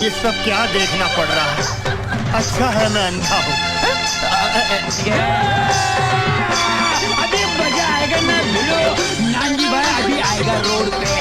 ये सब क्या देखना पड़ रहा है? अच्छा है मैं अंधा हूँ। अभी मजा आएगा ना भिड़ो। नानजी भाई अभी आएगा रोड पे।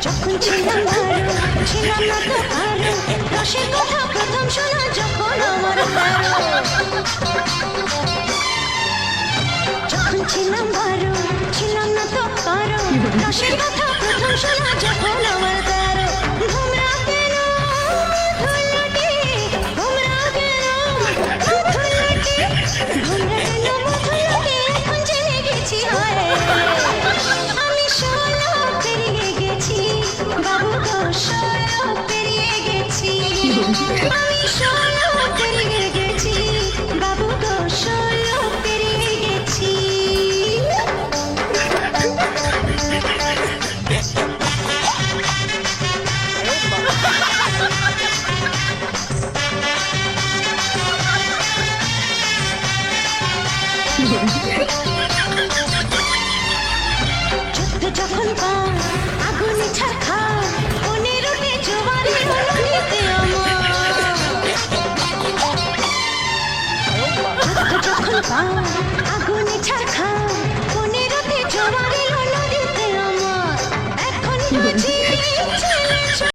যখন ছিলাম না তো আরো রসের কথা প্রথম শোনা যখন আমার যখন ছিলাম না তো আরো রসের কথা প্রথম শোনা যখন আমার তারো ঘুমরা কেন ধুলটি ঘুমরা কেন ধুলটি এখন জেনে গেছি হয় আমি সোনা পেরিয়ে গেছি বাবু গো সোনা পেরিয়ে গেছি আমি সোনা পেরিয়ে গেছি বাবু গো সোনা পেরিয়ে গেছি যুদ্ধ যখন পান আগুনে ছাড়খা মনের উঠে জোয়ারে নদীতে যুদ্ধ যখন পান আগুনে ছাড়খা